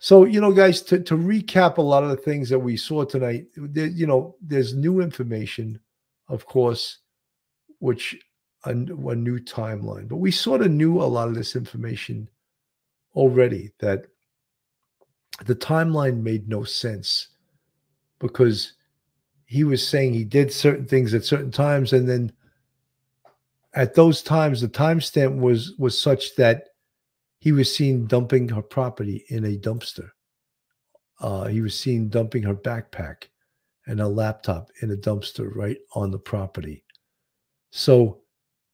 So, guys, to recap a lot of the things that we saw tonight, there's new information, of course, which a new timeline. But we sort of knew a lot of this information already, that the timeline made no sense because he was saying he did certain things at certain times, and then at those times, the timestamp was such that he was seen dumping her property in a dumpster. He was seen dumping her backpack and a laptop in a dumpster right on the property. So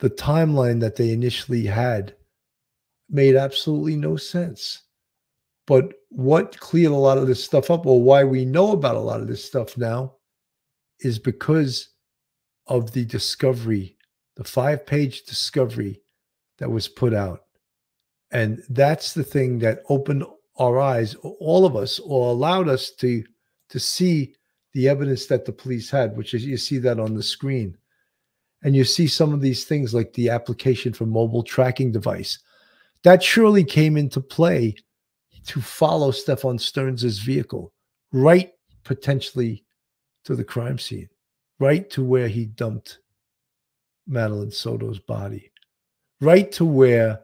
the timeline that they initially had made absolutely no sense. But what cleared a lot of this stuff up, or why we know about a lot of this stuff now, is because of the discovery, the 5-page discovery that was put out. And that's the thing that opened our eyes, all of us, or allowed us to see the evidence that the police had, which is, you see that on the screen. And you see some of these things like the application for mobile tracking device. That surely came into play to follow Stephan Sterns' vehicle, right potentially to the crime scene, right to where he dumped Madeline Soto's body, right to where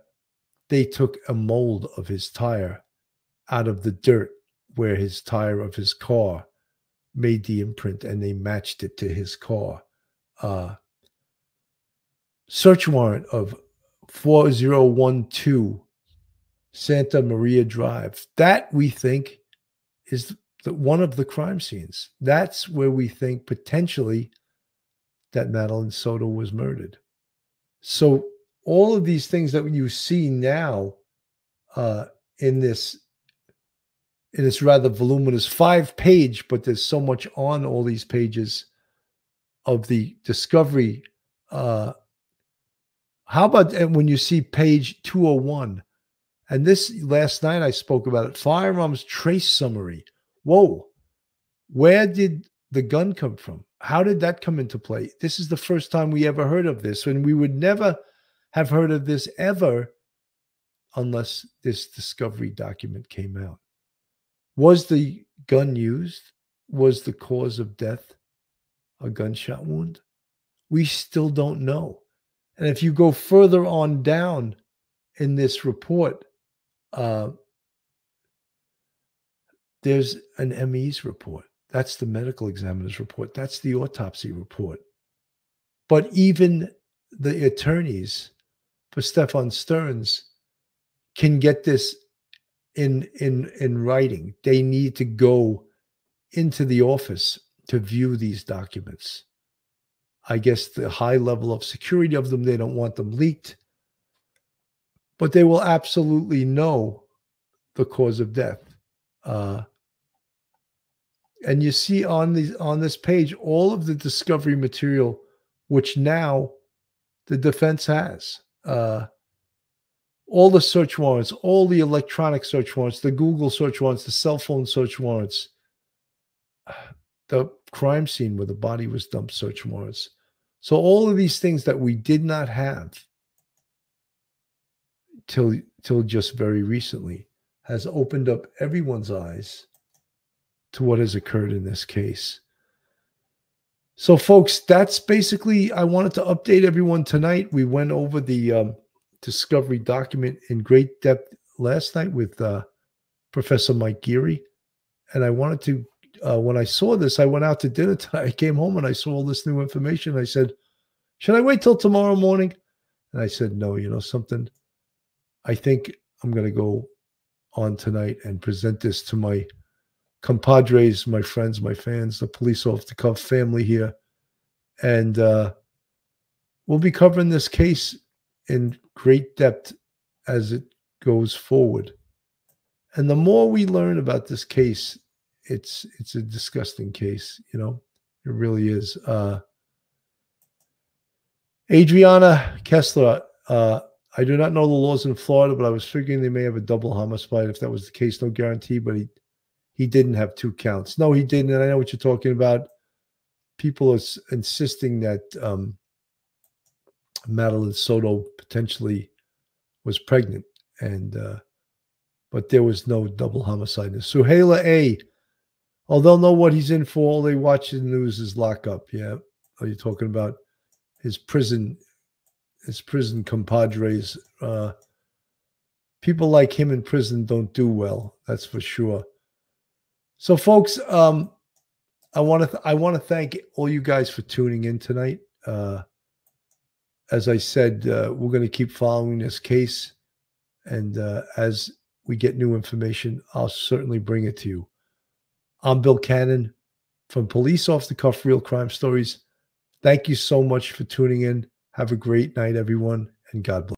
they took a mold of his tire out of the dirt where his tire of his car made the imprint, and they matched it to his car. Search warrant of 4012 Santa Maria Drive. That, we think, is one of the crime scenes. That's where we think potentially that Madeline Soto was murdered. So all of these things that you see now in this rather voluminous 5-page, but there's so much on all these pages of the discovery. How about when you see page 201? And this, last night I spoke about it, firearms trace summary. Whoa, where did the gun come from? How did that come into play? This is the first time we ever heard of this, and we would never have heard of this ever unless this discovery document came out. Was the gun used? Was the cause of death a gunshot wound? We still don't know. And if you go further on down in this report, there's an ME's report. That's the medical examiner's report. That's the autopsy report. But even the attorneys for Stephan Sterns can get this in writing. They need to go into the office to view these documents. I guess the high level of security of them, they don't want them leaked. But they will absolutely know the cause of death. And you see on this page all of the discovery material, which now the defense has. All the search warrants, all the electronic search warrants, the Google search warrants, the cell phone search warrants, the crime scene where the body was dumped search warrants. So all of these things that we did not have till just very recently has opened up everyone's eyes to what has occurred in this case. So, folks, that's basically, I wanted to update everyone tonight. We went over the discovery document in great depth last night with Professor Mike Geary. And I wanted to, when I saw this, I went out to dinner tonight. I came home and I saw all this new information. I said, should I wait till tomorrow morning? And I said, no, you know something? I think I'm going to go on tonight and present this to my compadres, my friends, my fans, the police off the cuff family here. And we'll be covering this case in great depth as it goes forward. And the more we learn about this case, it's a disgusting case, you know, it really is. Adriana Kessler, I do not know the laws in Florida, but I was figuring they may have a double homicide. If that was the case, no guarantee, but he didn't have 2 counts. No, he didn't. And I know what you're talking about. People are insisting that Madeline Soto potentially was pregnant. And but there was no double homicide. Suhaila A. Oh, they'll know what he's in for. All they watch the news is lockup. Yeah. Are you talking about his prison compadres? People like him in prison don't do well. That's for sure. So, folks, I want to thank all you guys for tuning in tonight. As I said, we're going to keep following this case, and as we get new information, I'll certainly bring it to you. I'm Bill Cannon from Police Off the Cuff Real Crime Stories. Thank you so much for tuning in. Have a great night, everyone, and God bless.